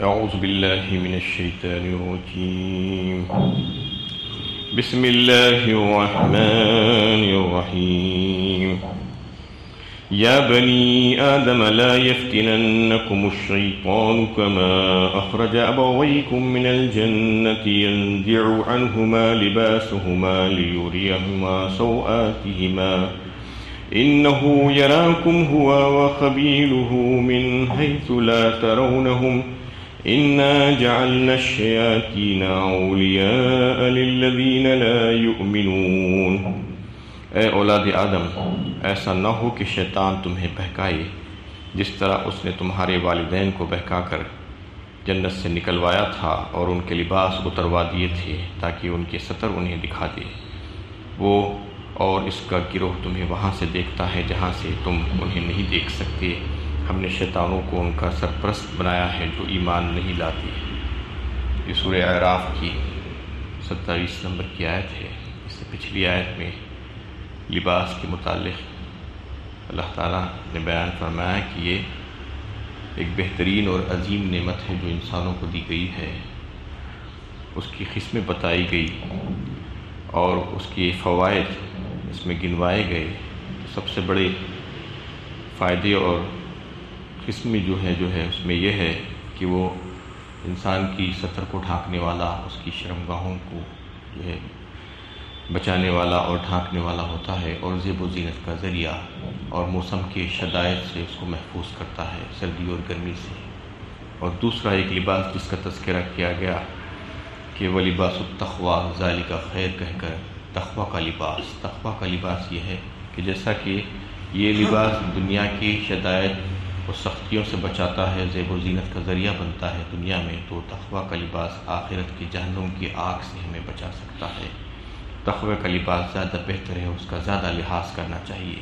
أعوذ بالله من الشيطان الرجيم. بسم الله الرحمن الرحيم. يا بني آدم لا يفتننكم الشيطان كما أخرج أبويكم من الجنة ينزع عنهما لباسهما ليريهما سوآتهما إنه يراكم هو وقبيله من حيث لا ترونهم إنا جعلنا الشياطين أولياء للذين لا يؤمنون. اے اولاد آدم، ایسا نہ ہو کہ شیطان تمہیں بہکائے جس طرح اس نے تمہارے والدین کو بہکا کر جنت سے نکلوایا تھا اور ان کے لباس اتروا دیے تھے تاکہ ان کے ستر انہیں دکھا دے. وہ اور اس کا گروہ تمہیں وہاں سے دیکھتا ہے جہاں سے تم انہیں نہیں دیکھ سکتے. ہم نے شیطانوں کو ان کا سرپرست بنایا ہے جو ایمان نہیں لاتے. یہ سورہ اعراف کی 27 نمبر کی آیت ہے. اس سے پچھلی آیت میں لباس کے متعلق اللہ تعالیٰ نے بیان فرمایا کہ یہ ایک بہترین اور عظیم نعمت ہے جو انسانوں کو دی گئی ہے. اس کی قسمیں بتائی گئی اور اس کے فوائد اس میں گنوائے گئے. سب سے بڑے فائدے اور قسم جو ہے اس میں یہ ہے کہ وہ انسان کی ستر کو ڈھانکنے والا، اس کی شرمگاہوں کو جو ہے بچانے والا اور ڈھانکنے والا ہوتا ہے، اور زیب و زینت کا ذریعہ، اور موسم کے شدائد سے اس کو محفوظ کرتا ہے، سردی اور گرمی سے. اور دوسرا ایک لباس جس کا تذکرہ کیا گیا کہ وہ لباس التقویٰ ذالک خیر کہہ کر تقویٰ کا لباس. تقویٰ کا لباس یہ ہے کہ جیسا کہ یہ لباس دنیا کی شدائد اور سختیوں سے بچاتا ہے، زیب و زینت کا ذریعہ بنتا ہے دنیا میں، تو تقویٰ کا لباس آخرت کی جہنم کی آگ سے ہمیں بچا سکتا ہے. تقویٰ کا لباس زیادہ بہتر ہے، اس کا زیادہ لحاظ کرنا چاہیے.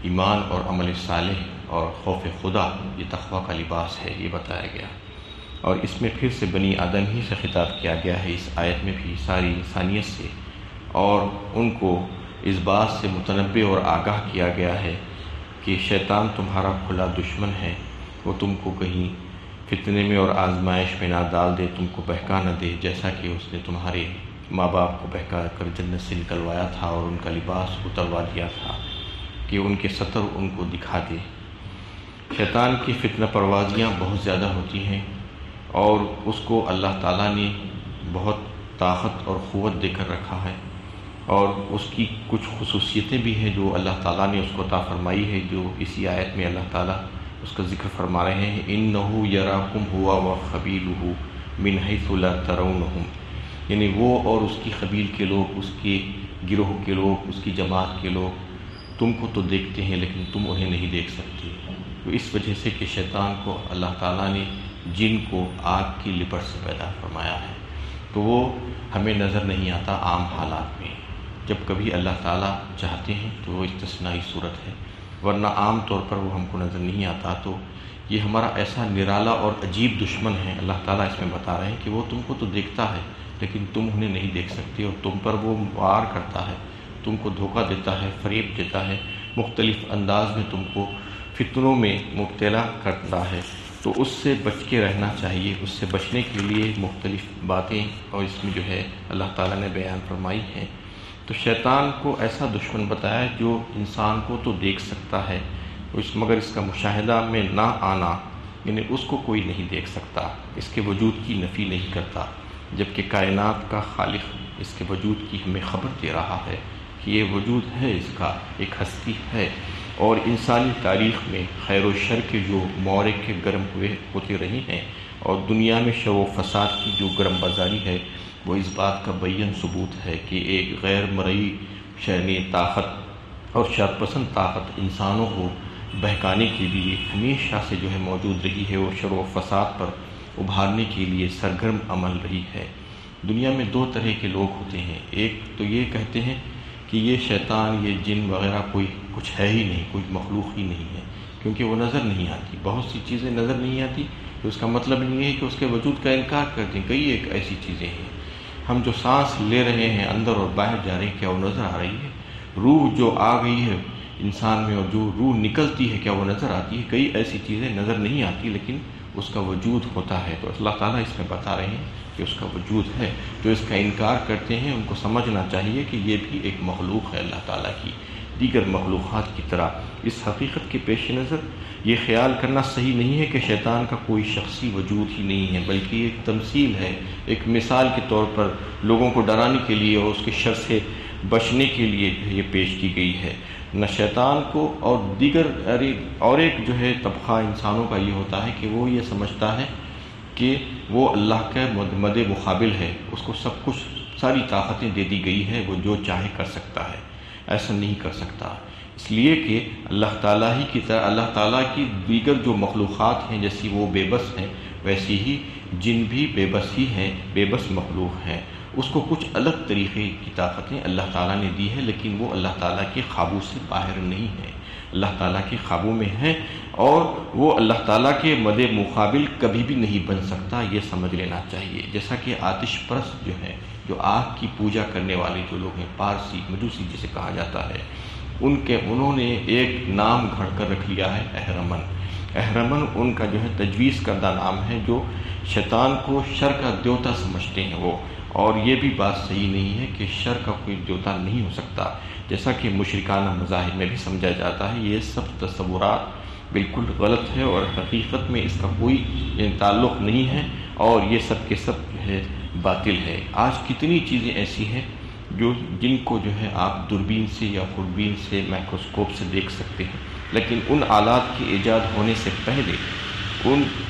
ایمان اور عمل صالح اور خوف خدا یہ تقویٰ کا لباس ہے، یہ بتایا گیا. اور اس میں پھر سے بنی آدم ہی سے خطاب کیا گیا ہے اس آیت میں بھی، ساری انسانیت سے، اور ان کو اس بات سے متنبہ اور آگاہ کیا گیا ہے کہ شیطان تمہارا کھلا دشمن ہے. وہ تم کو کہیں فتنے میں اور آزمائش میں نہ ڈال دے، تم کو بہکا نہ دے، جیسا کہ اس نے تمہارے ماں باپ کو بہکا کر جنت سے نکلوایا تھا اور ان کا لباس اتروا دیا تھا کہ ان کے ستر ان کو دکھا دے. شیطان کی فتنہ پروازیاں بہت زیادہ ہوتی ہیں اور اس کو اللہ تعالیٰ نے بہت طاقت اور قوت دے کر رکھا ہے، اور اس کی کچھ خصوصیتیں بھی ہیں جو اللہ تعالیٰ نے اس کو عطا فرمائی ہے، جو اسی آیت میں اللہ تعالیٰ اس کا ذکر فرما رہے ہیں. اِنَّهُ يَرَاكُمْ هُوَ وَقَبِيلُهُ مِنْ حَيْثُ لَا تَرَوْنَهُمْ. یعنی وہ اور اس کی قبیل کے لوگ، اس کے گروہ کے لوگ، اس کی جماعت کے لوگ تم کو تو دیکھتے ہیں لیکن تم انہیں نہیں دیکھ سکتے. تو اس وجہ سے کہ شیطان کو اللہ تعالیٰ نے جن کو آگ کی لپٹ سے پیدا فرمایا ہے، تو وہ ہمیں نظر نہیں آتا عام حالات میں. جب کبھی اللہ تعالیٰ چاہتے ہیں تو وہ استثنائی صورت ہے، ورنہ عام طور پر وہ ہم کو نظر نہیں آتا. تو یہ ہمارا ایسا نرالا اور عجیب دشمن ہے. اللہ تعالیٰ اس میں بتا رہے ہیں کہ وہ تم کو تو دیکھتا ہے لیکن تم انہیں نہیں دیکھ سکتے، اور تم پر وہ وار کرتا ہے، تم کو دھوکہ دیتا ہے، فریب دیتا ہے، مختلف انداز میں تم کو فتنوں میں مبتلا کرتا ہے. تو اس سے بچ کے رہنا چاہیے. اس سے بچنے کے لیے مختلف باتیں اور اس میں جو ہے اللہ تعالیٰ نے بیان فرمائی ہیں. تو شیطان کو ایسا دشمن بتایا ہے جو انسان کو تو دیکھ سکتا ہے مگر اس کا مشاہدہ میں نہ آنا، یعنی اس کو کوئی نہیں دیکھ سکتا، اس کے وجود کی نفی نہیں کرتا، جبکہ کائنات کا خالق اس کے وجود کی ہمیں خبر دے رہا ہے کہ یہ وجود ہے، اس کا ایک ہستی ہے. اور انسانی تاریخ میں خیر و شر کے جو معرکے گرم ہوتے رہے ہیں، اور دنیا میں شر و فساد کی جو گرم بازاری ہے، وہ اس بات کا بیان ثبوت ہے کہ ایک غیر مرئی شرنی طاقت اور شرپسند طاقت انسانوں کو بہکانے کے لیے ہمیشہ سے جو ہے موجود رہی ہے، اور شر و فساد پر ابھارنے کے لیے سرگرم عمل رہی ہے. دنیا میں دو طرح کے لوگ ہوتے ہیں. ایک تو یہ کہتے ہیں کہ یہ شیطان، یہ جن وغیرہ کوئی کچھ ہے ہی نہیں، کوئی مخلوق ہی نہیں ہے، کیونکہ وہ نظر نہیں آتی. بہت سی چیزیں نظر نہیں آتی تو اس کا مطلب نہیں ہے کہ اس کے وجود کا انکار کر دیں. کئی ایک ایسی چیزیں ہیں، ہم جو سانس لے رہے ہیں اندر اور باہر جا رہے ہیں، کیا وہ نظر آ رہی ہے؟ روح جو آ گئی ہے انسان میں اور جو روح نکلتی ہے، کیا وہ نظر آتی ہے؟ کئی ایسی چیزیں نظر نہیں آتی لیکن اس کا وجود ہوتا ہے، تو اللہ تعالیٰ اس میں بتا رہے ہیں کہ اس کا وجود ہے۔ جو اس کا انکار کرتے ہیں ان کو سمجھنا چاہیے کہ یہ بھی ایک مخلوق ہے اللہ تعالیٰ کی، دیگر مخلوقات کی طرح۔ اس حقیقت کے پیش نظر یہ خیال کرنا صحیح نہیں ہے کہ شیطان کا کوئی شخصی وجود ہی نہیں ہے، بلکہ یہ ایک تمثیل ہے، ایک مثال کے طور پر لوگوں کو ڈرانے کے لیے اور اس کے شر سے بچنے کے لیے یہ پیش کی گئی ہے۔ نہ شیطان کو اور دیگر اور ایک جو ہے طبقہ انسانوں کا یہ ہوتا ہے کہ وہ یہ سمجھتا ہے کہ وہ اللہ کا مد مقابل ہے، اس کو سب کچھ ساری طاقتیں دے دی گئی ہے، وہ جو چاہے کر سکتا ہے۔ ایسا نہیں کر سکتا، اس لیے کہ اللہ تعالیٰ ہی کی طرح اللہ تعالیٰ کی دیگر جو مخلوقات ہیں جیسی وہ بے بس ہیں، ویسی ہی جن بھی بے بس ہی ہیں، بے بس مخلوق ہیں۔ اس کو کچھ الگ طریقے کی طاقتیں اللہ تعالیٰ نے دی ہے، لیکن وہ اللہ تعالیٰ کے قابو سے باہر نہیں ہے، اللہ تعالیٰ کے قابو میں ہے، اور وہ اللہ تعالیٰ کے مد مقابل کبھی بھی نہیں بن سکتا، یہ سمجھ لینا چاہیے۔ جیسا کہ آتش پرست جو ہے، جو آگ کی پوجا کرنے والے جو لوگ ہیں، پارسی مجوسی جسے کہا جاتا ہے، انہوں نے ایک نام گھڑ کر رکھ لیا ہے اہرمن۔ اہرمن ان کا جو ہے تجویز کردہ نام ہے، جو شیطان کو شر کا دیوتا سمجھتے ہیں وہ، اور یہ بھی بات صحیح نہیں ہے کہ شر کا کوئی دیوتا نہیں ہو سکتا، جیسا کہ مشرکانہ مذاہب میں بھی سمجھا جاتا ہے۔ یہ سب تصورات بالکل غلط ہے اور حقیقت میں اس کا کوئی تعلق نہیں ہے، اور یہ سب کے سب جو ہے باطل ہے۔ آج کتنی چیزیں ایسی ہیں جن کو جو ہے آپ دوربین سے یا خوردبین سے مائکروسکوپ سے دیکھ سکتے ہیں، لیکن ان آلات کے ایجاد ہونے سے پہلے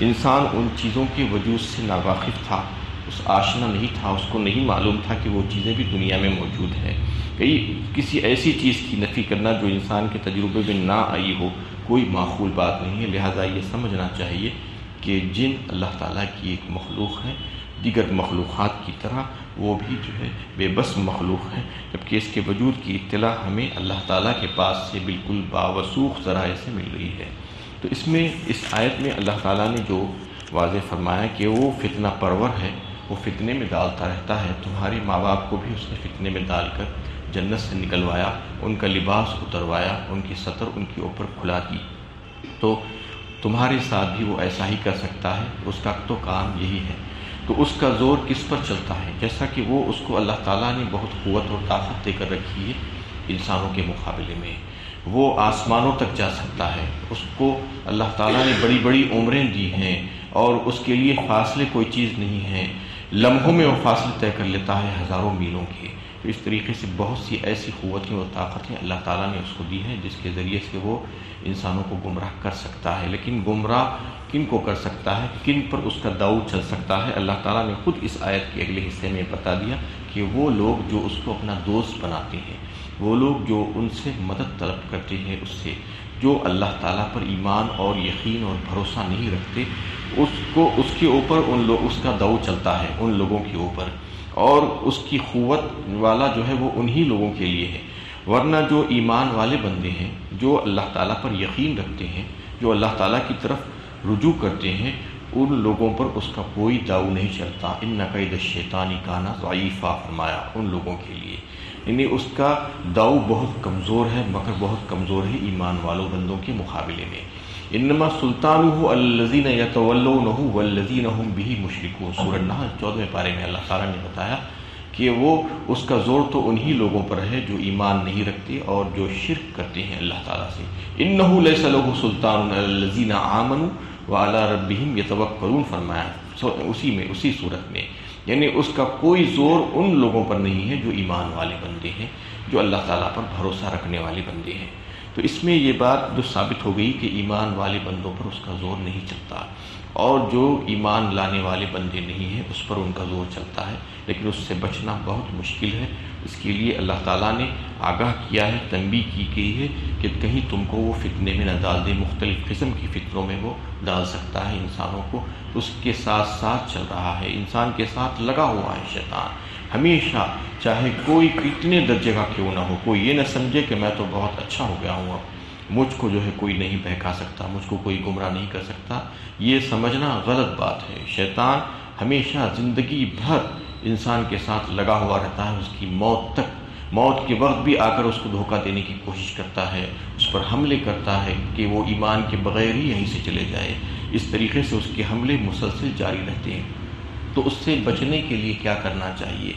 انسان ان چیزوں کے وجود سے ناواقف تھا، اس آشنا نہیں تھا، اس کو نہیں معلوم تھا کہ وہ چیزیں بھی دنیا میں موجود ہیں۔ کسی ایسی چیز کی نفی کرنا جو انسان کے تجربے میں نہ آئی ہو کوئی معقول بات نہیں ہے، لہذا یہ سمجھنا چاہیے کہ جن اللہ تعالیٰ کی ایک مخلوق ہے، دیگر مخلوقات کی طرح وہ بھی جو ہے بے بس مخلوق ہے، جبکہ اس کے وجود کی اطلاع ہمیں اللہ تعالیٰ کے پاس سے بالکل باوثوق ذرائع سے مل رہی ہے۔ تو اس آیت میں اللہ تعالیٰ نے جو واضح فرمایا کہ وہ فتنہ پرور ہے، وہ فتنے میں ڈالتا رہتا ہے۔ تمہارے ماں باپ کو بھی اس نے فتنے میں ڈال کر جنت سے نکلوایا، ان کا لباس اتروایا، ان کی سطر ان کے اوپر کھلا دی، تو تمہارے ساتھ بھی وہ ایسا ہی کر سکتا ہے، اس کا تو کام یہی ہے۔ تو اس کا زور کس پر چلتا ہے؟ جیسا کہ وہ اس کو اللہ تعالیٰ نے بہت قوت اور طاقت دے کر رکھی ہے انسانوں کے مقابلے میں، وہ آسمانوں تک جا سکتا ہے، اس کو اللہ تعالیٰ نے بڑی بڑی عمریں دی ہیں، اور اس کے لیے فاصلے کوئی چیز نہیں ہے، لمحوں میں وہ فاصلے طے کر لیتا ہے ہزاروں میلوں کے۔ تو اس طریقے سے بہت سی ایسی قوتیں اور طاقتیں اللہ تعالیٰ نے اس کو دی ہیں جس کے ذریعے سے وہ انسانوں کو گمراہ کر سکتا ہے۔ لیکن گمراہ کن کو کر سکتا ہے، کن پر اس کا داؤ چل سکتا ہے، اللہ تعالیٰ نے خود اس آیت کے اگلے حصے میں بتا دیا کہ وہ لوگ جو اس کو اپنا دوست بناتے ہیں، وہ لوگ جو ان سے مدد طلب کرتے ہیں، اس سے جو اللہ تعالیٰ پر ایمان اور یقین اور بھروسہ نہیں رکھتے، اس کے اوپر اس کا داؤ چلتا ہے ان لوگوں کے اوپر، اور اس کی قوت والا جو ہے وہ انہی لوگوں کے لیے ہے۔ ورنہ جو ایمان والے بندے ہیں، جو اللہ تعالیٰ پر یقین رکھتے ہیں، جو اللہ تعالیٰ کی طرف رجوع کرتے ہیں، ان لوگوں پر اس کا کوئی داؤ نہیں چلتا۔ ان کید الشیطان کان ضعیفا فرمایا ان لوگوں کے لیے، یعنی اس کا داؤ بہت کمزور ہے، مگر بہت کمزور ہے ایمان والوں بندوں کے مقابلے میں۔ انما سلطانہ الذین یتولونہ والذین هم بہ مشرکون، سورہ النحل 14ویں پارے میں اللہ تعالیٰ نے بتایا کہ وہ اس کا زور تو انہی لوگوں پر ہے جو ایمان نہیں رکھتے اور جو شرک کرتے ہیں اللہ تعالیٰ سے۔ انہ لیس لہ سلطان علی الذین آمنوا وعلی ربہم یتوکلون فرمایا اسی صورت میں، یعنی اس کا کوئی زور ان لوگوں پر نہیں ہے جو ایمان والے بندے ہیں، جو اللہ تعالیٰ پر بھروسہ رکھنے والے بندے ہیں۔ تو اس میں یہ بات جو ثابت ہو گئی کہ ایمان والے بندوں پر اس کا زور نہیں چلتا، اور جو ایمان لانے والے بندے نہیں ہیں اس پر ان کا زور چلتا ہے، لیکن اس سے بچنا بہت مشکل ہے۔ اس کے لیے اللہ تعالیٰ نے آگاہ کیا ہے، تنبیہ کی گئی ہے کہ کہیں تم کو وہ فتنے میں نہ ڈال دے، مختلف قسم کی فتنوں میں وہ ڈال سکتا ہے انسانوں کو، اس کے ساتھ ساتھ چل رہا ہے، انسان کے ساتھ لگا ہوا ہے شیطان ہمیشہ، چاہے کوئی کتنے درجے کا کیوں نہ ہو۔ کوئی یہ نہ سمجھے کہ میں تو بہت اچھا ہو گیا ہوں، اب مجھ کو جو ہے کوئی نہیں بہکا سکتا، مجھ کو کوئی گمراہ نہیں کر سکتا، یہ سمجھنا غلط بات ہے۔ شیطان ہمیشہ زندگی بھر انسان کے ساتھ لگا ہوا رہتا ہے، اس کی موت تک، موت کے وقت بھی آ کر اس کو دھوکہ دینے کی کوشش کرتا ہے، اس پر حملے کرتا ہے کہ وہ ایمان کے بغیر ہی یہیں سے چلے جائے۔ اس طریقے سے اس کے حملے مسلسل جاری رہتے ہیں۔ تو اس سے بچنے کے لیے کیا کرنا چاہیے؟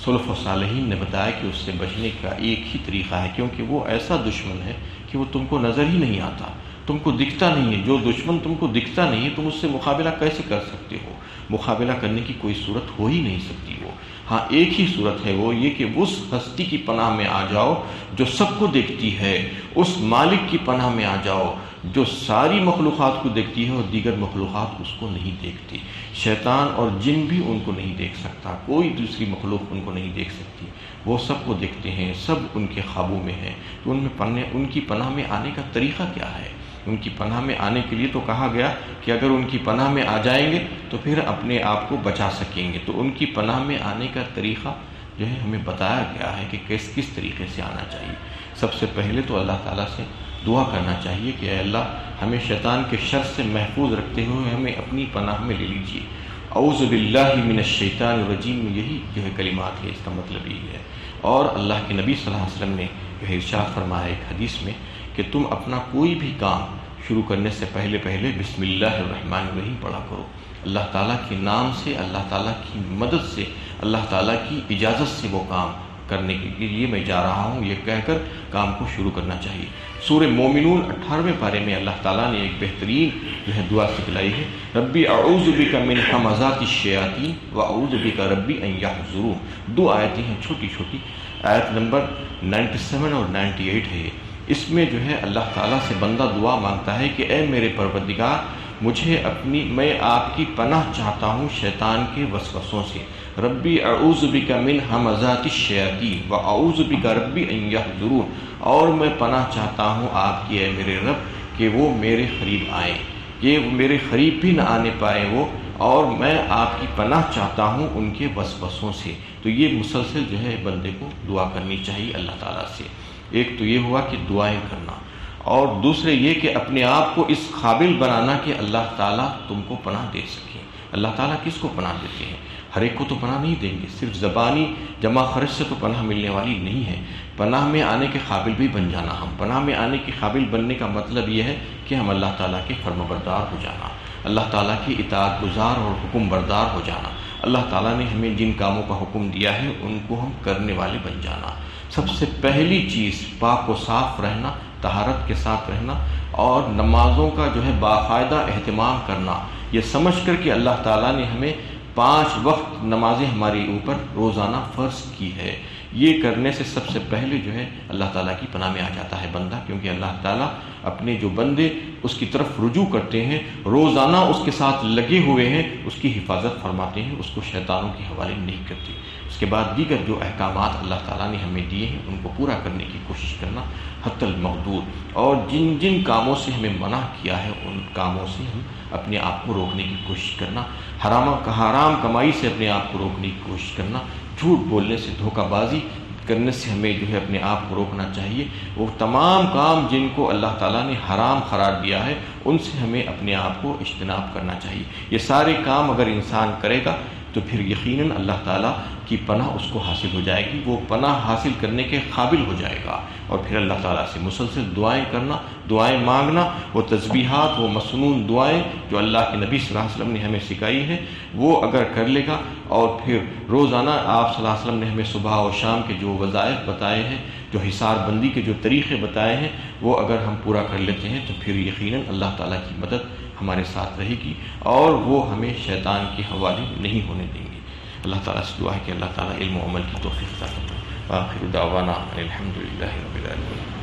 سلف و صالحین نے بتایا کہ اس سے بچنے کا ایک ہی طریقہ ہے، کیونکہ وہ ایسا دشمن ہے کہ وہ تم کو نظر ہی نہیں آتا، تم کو دکھتا نہیں ہے۔ جو دشمن تم کو دکھتا نہیں ہے تم اس سے مقابلہ کیسے کر سکتے ہو؟ مقابلہ کرنے کی کوئی صورت ہو ہی نہیں سکتی وہ۔ ہاں ایک ہی صورت ہے، وہ یہ کہ اس ہستی کی پناہ میں آ جاؤ جو سب کو دیکھتی ہے، اس مالک کی پناہ میں آ جاؤ جو ساری مخلوقات کو دیکھتی ہے اور دیگر مخلوقات اس کو نہیں دیکھتی۔ شیطان اور جن بھی ان کو نہیں دیکھ سکتا، کوئی دوسری مخلوق ان کو نہیں دیکھ سکتی، وہ سب کو دیکھتے ہیں، سب ان کے قابو میں ہیں۔ تو ان کی پناہ میں آنے کا طریقہ کیا ہے؟ ان کی پناہ میں آنے کے لیے تو کہا گیا کہ اگر ان کی پناہ میں آ جائیں گے تو پھر اپنے آپ کو بچا سکیں گے۔ تو ان کی پناہ میں آنے کا طریقہ جو ہے ہمیں بتایا گیا ہے کہ کس طریقے سے آنا چاہیے۔ سب سے پہلے تو اللہ تعالیٰ سے دعا کرنا چاہیے کہ اے اللہ ہمیں شیطان کے شر سے محفوظ رکھتے ہوئے ہمیں اپنی پناہ میں لے لیجیے۔ اعوذ باللہ من الشیطان الرجیم، یہی جو ہے کلمات ہے، اس کا مطلب یہی ہے۔ اور اللہ کے نبی صلی اللہ علیہ وسلم نے جو ہے ارشاد فرمایا ایک حدیث میں کہ تم اپنا کوئی بھی کام شروع کرنے سے پہلے بسم اللہ الرحمن الرحیم پڑھا کرو۔ اللہ تعالیٰ کے نام سے، اللہ تعالیٰ کی مدد سے، اللہ تعالیٰ کی اجازت سے وہ کام کرنے کے لیے میں جا رہا ہوں، یہ کہہ کر کام کو شروع کرنا چاہیے۔ سورہ مومنون 18ویں پارے میں اللہ تعالیٰ نے ایک بہترین جو ہے دعا سکھلائی ہے، ربی اعوذ بک من ہمزات الشیاطین واعوذ بک ربی ان یحضرون۔ 2 آیتیں ہیں چھوٹی چھوٹی، آیت نمبر 97 اور 98 ہے۔ اس میں جو ہے اللہ تعالیٰ سے بندہ دعا مانگتا ہے کہ اے میرے پروردگار، میں آپ کی پناہ چاہتا ہوں شیطان کے وسوسوں سے۔ ربی اعوذ بک من ہمزات الشیاطین واعوذ بک ربی ان یحضرون، اور میں پناہ چاہتا ہوں آپ کی اے میرے رب کہ وہ میرے قریب آئیں، کہ وہ میرے قریب بھی نہ آنے پائیں وہ، اور میں آپ کی پناہ چاہتا ہوں ان کے وسوسوں سے۔ تو یہ مسلسل جو ہے بندے کو دعا کرنی چاہیے اللہ تعالیٰ سے۔ ایک تو یہ ہوا کہ دعائیں کرنا، اور دوسرے یہ کہ اپنے آپ کو اس قابل بنانا کہ اللہ تعالیٰ تم کو پناہ دے سکیں۔ اللہ تعالیٰ کس کو پناہ دیتے ہیں؟ ہر ایک کو تو پناہ نہیں دیں گے، صرف زبانی جمع خرچ سے تو پناہ ملنے والی نہیں ہے۔ پناہ میں آنے کے قابل بھی بن جانا، ہم پناہ میں آنے کے قابل بننے کا مطلب یہ ہے کہ ہم اللہ تعالیٰ کے فرم بردار ہو جانا، اللہ تعالیٰ کی اطاعت گزار اور حکم بردار ہو جانا، اللہ تعالیٰ نے ہمیں جن کاموں کا حکم دیا ہے ان کو ہم کرنے والے بن جانا۔ سب سے پہلی چیز پاک و صاف رہنا، طہارت کے ساتھ رہنا، اور نمازوں کا جو ہے باقاعدہ اہتمام کرنا، یہ سمجھ کر کہ اللہ تعالیٰ نے ہمیں 5 وقت نمازیں ہمارے اوپر روزانہ فرض کی ہے۔ یہ کرنے سے سب سے پہلے جو ہے اللہ تعالیٰ کی پناہ میں آ جاتا ہے بندہ، کیونکہ اللہ تعالیٰ اپنے جو بندے اس کی طرف رجوع کرتے ہیں، روزانہ اس کے ساتھ لگے ہوئے ہیں، اس کی حفاظت فرماتے ہیں، اس کو شیطانوں کے حوالے نہیں کرتے۔ اس کے بعد دیگر جو احکامات اللہ تعالیٰ نے ہمیں دیے ہیں ان کو پورا کرنے کی کوشش کرنا حتی المقدور، اور جن جن کاموں سے ہمیں منع کیا ہے ان کاموں سے ہم اپنے آپ کو روکنے کی کوشش کرنا، حرام کمائی سے اپنے آپ کو روکنے کی کوشش کرنا، جھوٹ بولنے سے، دھوکہ بازی کرنے سے ہمیں جو ہے اپنے آپ کو روکنا چاہیے۔ وہ تمام کام جن کو اللہ تعالیٰ نے حرام قرار دیا ہے ان سے ہمیں اپنے آپ کو اجتناب کرنا چاہیے۔ یہ سارے کام اگر انسان کرے گا تو پھر یقیناً اللہ تعالیٰ کی پناہ اس کو حاصل ہو جائے گی، وہ پناہ حاصل کرنے کے قابل ہو جائے گا، اور پھر اللہ تعالیٰ سے مسلسل دعائیں کرنا، دعائیں مانگنا، وہ تسبیحات، وہ مسنون دعائیں جو اللہ کے نبی صلی اللہ علیہ وسلم نے ہمیں سکھائی ہے، وہ اگر کر لے گا، اور پھر روزانہ آپ صلی اللہ علیہ وسلم نے ہمیں صبح اور شام کے جو وظائف بتائے ہیں، جو حصار بندی کے جو طریقے بتائے ہیں، وہ اگر ہم پورا کر لیتے ہیں تو پھر یقیناً اللہ تعالیٰ کی مدد ہمارے ساتھ رہے گی، اور وہ ہمیں شیطان کے حوالے نہیں ہونے دیں گے۔ اللہ تعالیٰ سے دعا ہے کہ اللہ تعالیٰ علم و عمل کی توفیق عطا فرمائے۔ آخر دعوانا الحمدللہ رب العالمین۔